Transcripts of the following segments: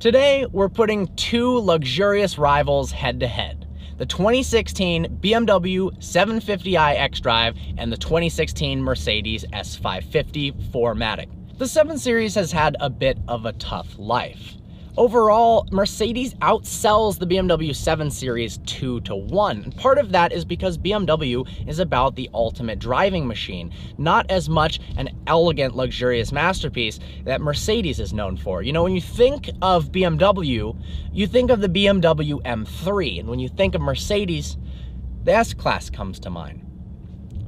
Today, we're putting two luxurious rivals head-to-head. The 2016 BMW 750i xDrive and the 2016 Mercedes S550 4MATIC. The 7 Series has had a bit of a tough life. Overall, Mercedes outsells the BMW 7 Series 2-1. And part of that is because BMW is about the ultimate driving machine, not as much an elegant, luxurious masterpiece that Mercedes is known for. You know, when you think of BMW, you think of the BMW M3, and when you think of Mercedes, the S-Class comes to mind.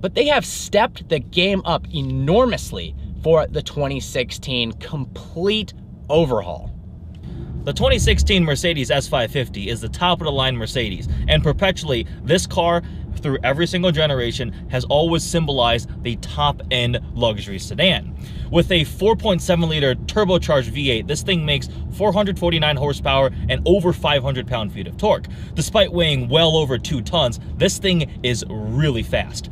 But they have stepped the game up enormously for the 2016 complete overhaul. The 2016 Mercedes S550 is the top-of-the-line Mercedes, and perpetually, this car, through every single generation, has always symbolized the top-end luxury sedan. With a 4.7-liter turbocharged V8, this thing makes 449 horsepower and over 500 pound-feet of torque. Despite weighing well over 2 tons, this thing is really fast.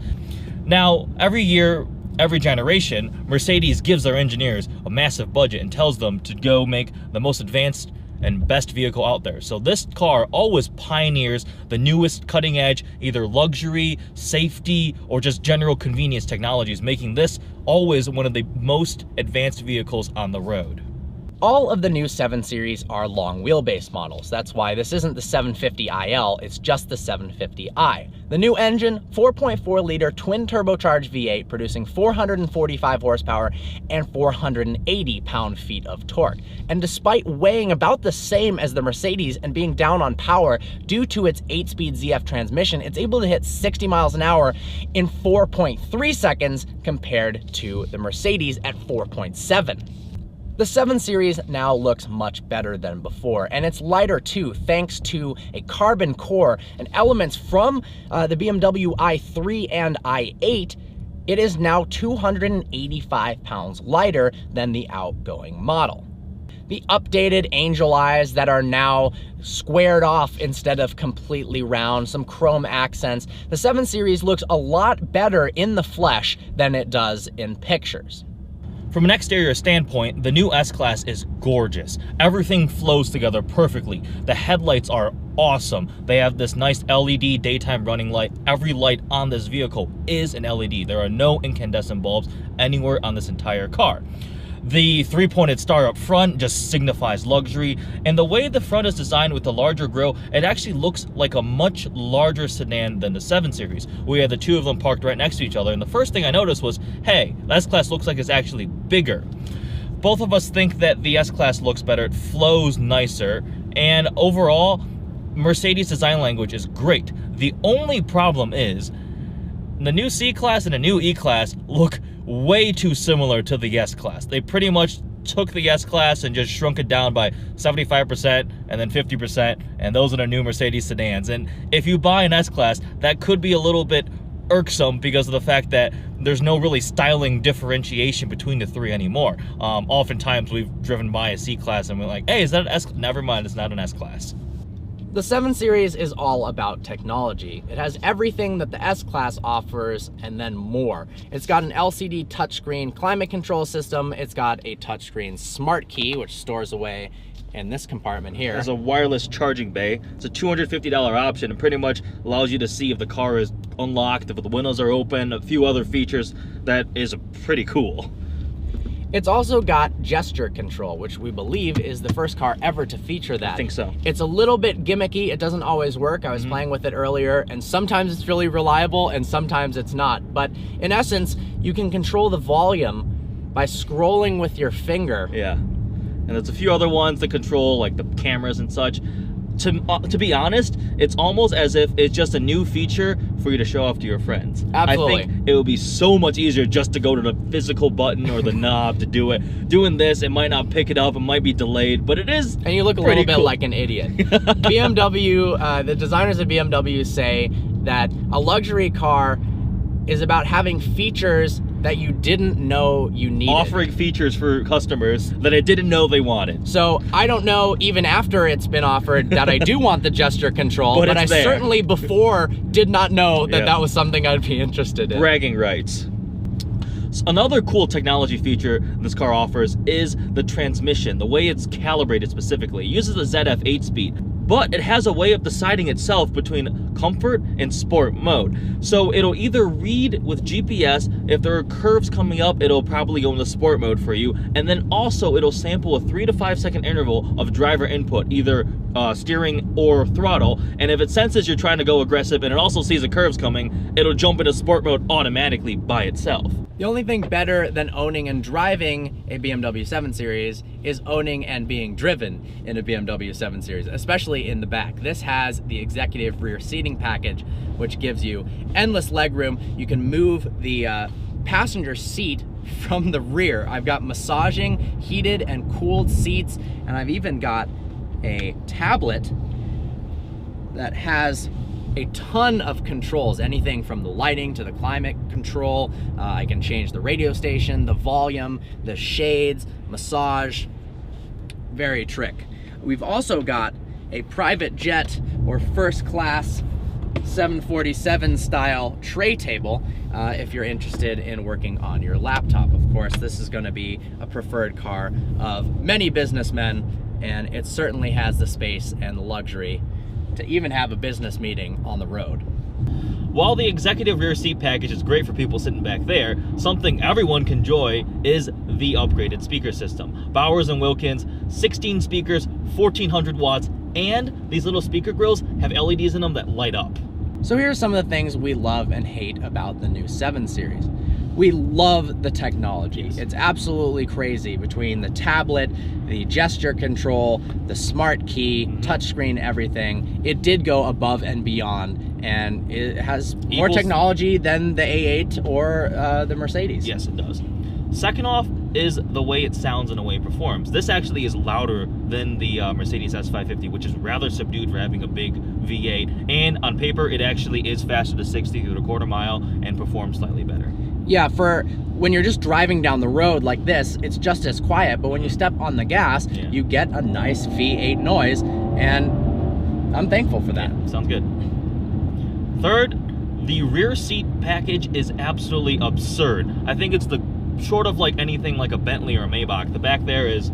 Now, every year, every generation, Mercedes gives their engineers a massive budget and tells them to go make the most advanced and best vehicle out there. So this car always pioneers the newest cutting edge, either luxury, safety, or just general convenience technologies, making this always one of the most advanced vehicles on the road. All of the new 7 Series are long wheelbase models. That's why this isn't the 750iL, it's just the 750i. The new engine, 4.4-liter twin turbocharged V8 producing 445 horsepower and 480 pound-feet of torque. And despite weighing about the same as the Mercedes and being down on power due to its 8-speed ZF transmission, it's able to hit 60 miles an hour in 4.3 seconds compared to the Mercedes at 4.7. The 7 Series now looks much better than before, and it's lighter too, thanks to a carbon core and elements from the BMW i3 and i8. It is now 285 pounds lighter than the outgoing model. The updated angel eyes that are now squared off instead of completely round, some chrome accents. The 7 Series looks a lot better in the flesh than it does in pictures. From an exterior standpoint, the new S-Class is gorgeous. Everything flows together perfectly. The headlights are awesome. They have this nice LED daytime running light. Every light on this vehicle is an LED. There are no incandescent bulbs anywhere on this entire car. The 3-pointed star up front just signifies luxury, and the way the front is designed with the larger grille, it actually looks like a much larger sedan than the 7 Series. We had the two of them parked right next to each other, and the first thing I noticed was, hey, the S-Class looks like it's actually bigger. Both of us think that the S-Class looks better, it flows nicer, and overall, Mercedes design language is great. The only problem is, the new C-Class and the new E-Class look way too similar to the S-Class. They pretty much took the S-Class and just shrunk it down by 75% and then 50%, and those are the new Mercedes sedans. And if you buy an S-Class, that could be a little bit irksome because of the fact that there's no really styling differentiation between the three anymore. Oftentimes we've driven by a C-Class and we're like, hey, is that an S-Class? Never mind, it's not an S-Class. The 7 Series is all about technology. It has everything that the S-Class offers and then more. It's got an LCD touchscreen climate control system. It's got a touchscreen smart key, which stores away in this compartment here. There's a wireless charging bay. It's a $250 option and pretty much allows you to see if the car is unlocked, if the windows are open, a few other features that is pretty cool. It's also got gesture control, which we believe is the first car ever to feature that. I think so. It's a little bit gimmicky. It doesn't always work. I was playing with it earlier, and sometimes it's really reliable and sometimes it's not. But in essence, you can control the volume by scrolling with your finger. Yeah. And there's a few other ones that control like the cameras and such. To be honest, it's almost as if it's just a new feature for you to show off to your friends. Absolutely. I think it would be so much easier just to go to the physical button or the knob to do it. Doing this, it might not pick it up, it might be delayed, but it is. And you look a little bit like an idiot. BMW, the designers of BMW say that a luxury car is about having features that you didn't know you needed. Offering features for customers that I didn't know they wanted. So I don't know, even after it's been offered, that I do want the gesture control, but I certainly before did not know that that was something I'd be interested in. Bragging rights. Another cool technology feature this car offers is the transmission, the way it's calibrated specifically. It uses a ZF 8-speed, but it has a way of deciding itself between comfort and sport mode. So it'll either read with GPS, if there are curves coming up, it'll probably go into sport mode for you, and then also it'll sample a 3 to 5 second interval of driver input, either steering or throttle, and if it senses you're trying to go aggressive and it also sees the curves coming, it'll jump into sport mode automatically by itself. The only thing better than owning and driving a BMW 7 Series is owning and being driven in a BMW 7 Series, especially in the back. This has the executive rear seating package, which gives you endless legroom. You can move the passenger seat from the rear. I've got massaging, heated and cooled seats, and I've even got a tablet that has a ton of controls, anything from the lighting to the climate control. I can change the radio station, the volume, the shades, massage, very trick. We've also got a private jet or first class 747 style tray table if you're interested in working on your laptop. Of course, this is going to be a preferred car of many businessmen, and it certainly has the space and the luxury to even have a business meeting on the road. While the executive rear seat package is great for people sitting back there, something everyone can enjoy is the upgraded speaker system. Bowers & Wilkins, 16 speakers, 1400 watts, and these little speaker grills have LEDs in them that light up. So here are some of the things we love and hate about the new 7 Series. We love the technology. Yes. It's absolutely crazy between the tablet, the gesture control, the smart key, touchscreen, everything. It did go above and beyond, and it has more technology than the A8 or the Mercedes. Yes, it does. Second off is the way it sounds and the way it performs. This actually is louder than the Mercedes S550, which is rather subdued for having a big V8. And on paper, it actually is faster to 60 through the quarter mile and performs slightly better. Yeah, for when you're just driving down the road like this, it's just as quiet, but when you step on the gas, you get a nice V8 noise, and I'm thankful for that. Yeah, sounds good. Third, the rear seat package is absolutely absurd. I think it's the short of like anything like a Bentley or a Maybach. The back there is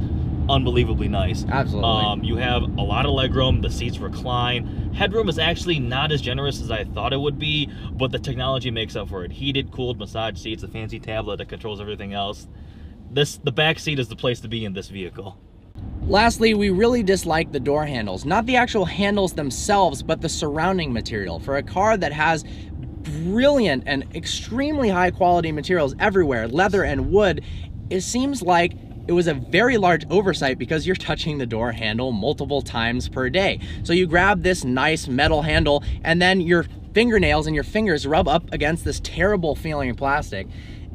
unbelievably nice. Absolutely. You have a lot of legroom, the seats recline. Headroom is actually not as generous as I thought it would be, but the technology makes up for it. Heated, cooled massage seats, a fancy tablet that controls everything else. The back seat is the place to be in this vehicle. Lastly, we really dislike the door handles. Not the actual handles themselves, but the surrounding material. For a car that has brilliant and extremely high quality materials everywhere, leather and wood, it seems like it was a very large oversight because you're touching the door handle multiple times per day. So you grab this nice metal handle and then your fingernails and your fingers rub up against this terrible feeling plastic.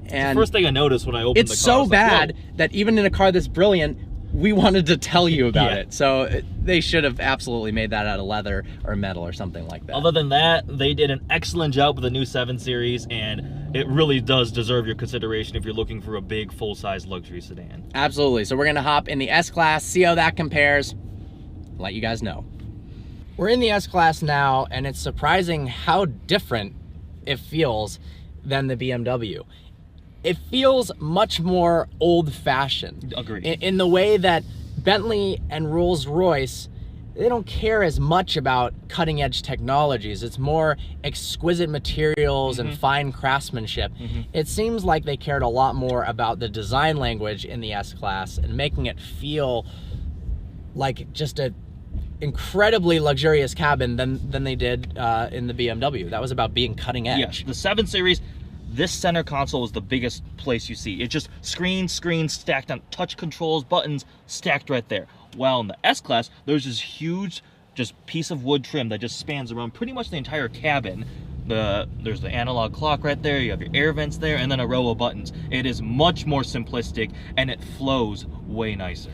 And the first thing I noticed when I opened the car, it's so bad like, that even in a car this brilliant, we wanted to tell you about it. So they should have absolutely made that out of leather or metal or something like that. Other than that, they did an excellent job with the new 7 Series, and it really does deserve your consideration if you're looking for a big, full-size luxury sedan. Absolutely. So we're going to hop in the S-Class, see how that compares, let you guys know. We're in the S-Class now, and it's surprising how different it feels than the BMW. It feels much more old-fashioned. Agreed. In the way that Bentley and Rolls-Royce, they don't care as much about cutting-edge technologies. It's more exquisite materials and fine craftsmanship. It seems like they cared a lot more about the design language in the S-Class and making it feel like just a incredibly luxurious cabin than they did in the BMW. That was about being cutting edge. Yes, the 7 Series, this center console is the biggest place you see. It's just screens stacked on touch controls, buttons stacked right there. While in the S-Class, there's this huge just piece of wood trim that just spans around pretty much the entire cabin. There's the analog clock right there, you have your air vents there, and then a row of buttons. It is much more simplistic, and it flows way nicer.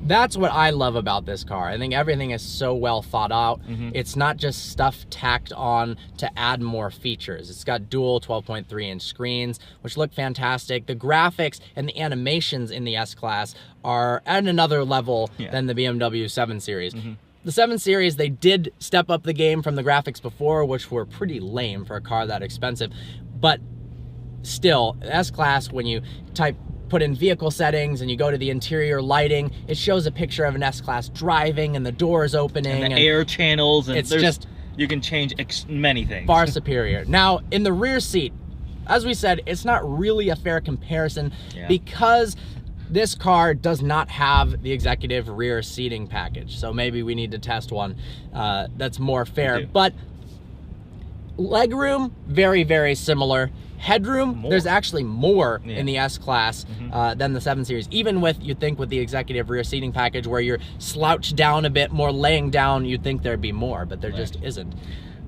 That's what I love about this car. I think everything is so well thought out. It's not just stuff tacked on to add more features. It's got dual 12.3-inch screens, which look fantastic. The graphics and the animations in the S-Class are at another level than the BMW 7 Series. The 7 Series, they did step up the game from the graphics before, which were pretty lame for a car that expensive. But still, S-Class, when you put in vehicle settings and you go to the interior lighting, it shows a picture of an S-Class driving and the doors opening. And the air channels. And it's just... You can change many things. Far superior. Now, in the rear seat, as we said, it's not really a fair comparison because this car does not have the executive rear seating package. So maybe we need to test one that's more fair. But legroom, very, very similar. Headroom, there's actually more in the S-Class than the 7 Series. Even with, you'd think with the executive rear seating package where you're slouched down a bit more, laying down, you'd think there'd be more, but there just isn't.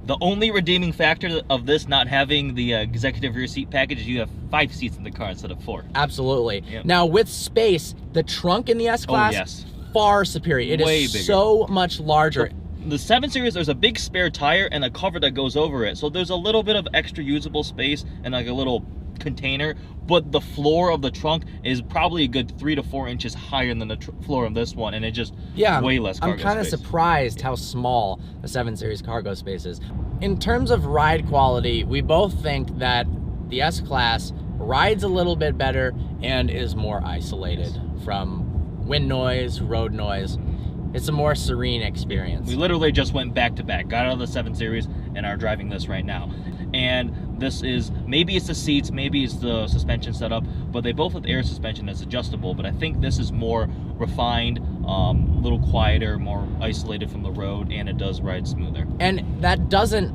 The only redeeming factor of this not having the executive rear seat package is you have 5 seats in the car instead of 4. Absolutely. Now with space, the trunk in the S-Class, far superior. It is bigger. So much larger. The 7 Series, there's a big spare tire and a cover that goes over it. So there's a little bit of extra usable space and like a little container, but the floor of the trunk is probably a good 3 to 4 inches higher than the floor of this one, and it just way less cargo space. I'm kind of surprised how small the 7 Series cargo space is. In terms of ride quality, we both think that the S-Class rides a little bit better and is more isolated from wind noise, road noise. It's a more serene experience. We literally just went back to back, got out of the 7 Series, and are driving this right now. And this is, maybe it's the seats, maybe it's the suspension setup, but they both have air suspension that's adjustable, but I think this is more refined, a little quieter, more isolated from the road, and it does ride smoother. And that doesn't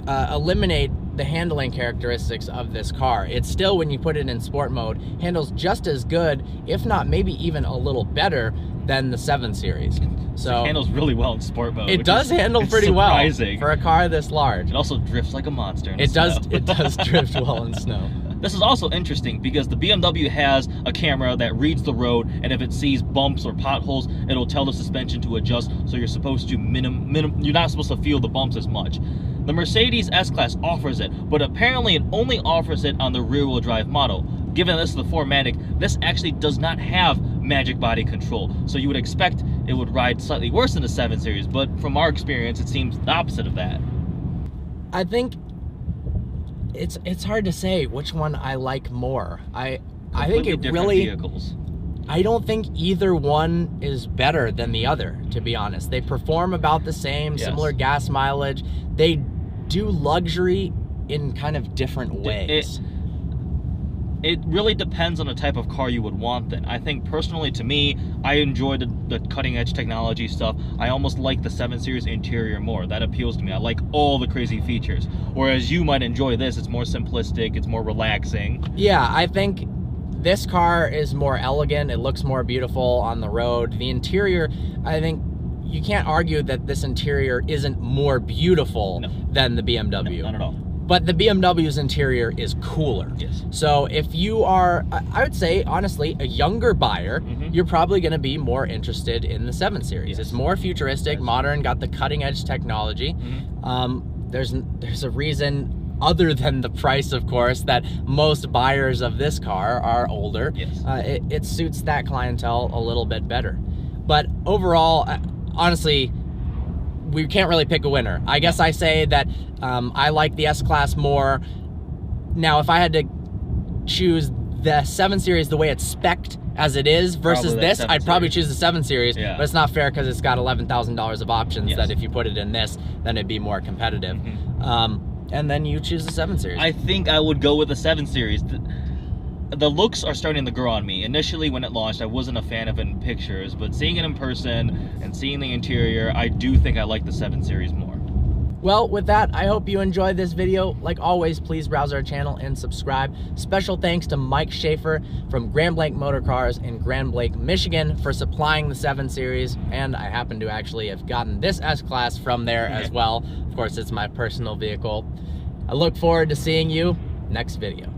eliminate the handling characteristics of this car. It's still, when you put it in sport mode, handles just as good, if not maybe even a little better than the 7 Series. So it handles really well in sport mode. It does handle pretty well for a car this large. It also drifts like a monster in It does drift well in snow. This is also interesting because the BMW has a camera that reads the road, and if it sees bumps or potholes, it'll tell the suspension to adjust, so you're supposed to you're not supposed to feel the bumps as much. The Mercedes S-Class offers it, but apparently it only offers it on the rear-wheel drive model. Given this is the 4MATIC, this actually does not have magic body control, so you would expect it would ride slightly worse than the 7 Series, but from our experience, it seems the opposite of that. I think it's hard to say which one I like more. I think it really... vehicles. I don't think either one is better than the other, to be honest. They perform about the same, similar gas mileage. They do luxury in kind of different ways. It really depends on the type of car you would want then. I think personally, to me, I enjoy the cutting edge technology stuff. I almost like the 7 Series interior more. That appeals to me. I like all the crazy features. Whereas you might enjoy this. It's more simplistic, it's more relaxing. Yeah, I think this car is more elegant. It looks more beautiful on the road. The interior, I think you can't argue that this interior isn't more beautiful than the BMW. No, not at all. But the BMW's interior is cooler. Yes. So if you are, I would say, honestly, a younger buyer, you're probably going to be more interested in the 7 Series. It's more futuristic, modern, got the cutting edge technology. There's a reason, other than the price, of course, that most buyers of this car are older. It suits that clientele a little bit better. But overall, honestly, we can't really pick a winner. I guess I say that I like the S-Class more. Now, if I had to choose the 7 Series the way it's spec'd as it is versus this, I'd probably choose the 7 Series, but it's not fair because it's got $11,000 of options that if you put it in this, then it'd be more competitive. And then you choose the 7 Series. I think I would go with the 7 Series. The looks are starting to grow on me. Initially, when it launched, I wasn't a fan of it in pictures, but seeing it in person and seeing the interior, I do think I like the 7 Series more. Well, with that, I hope you enjoyed this video. Like always, please browse our channel and subscribe. Special thanks to Mike Schaefer from Grand Blanc Motor Cars in Grand Blanc, Michigan for supplying the 7 Series, and I happen to actually have gotten this S-Class from there as well. Of course, it's my personal vehicle. I look forward to seeing you next video.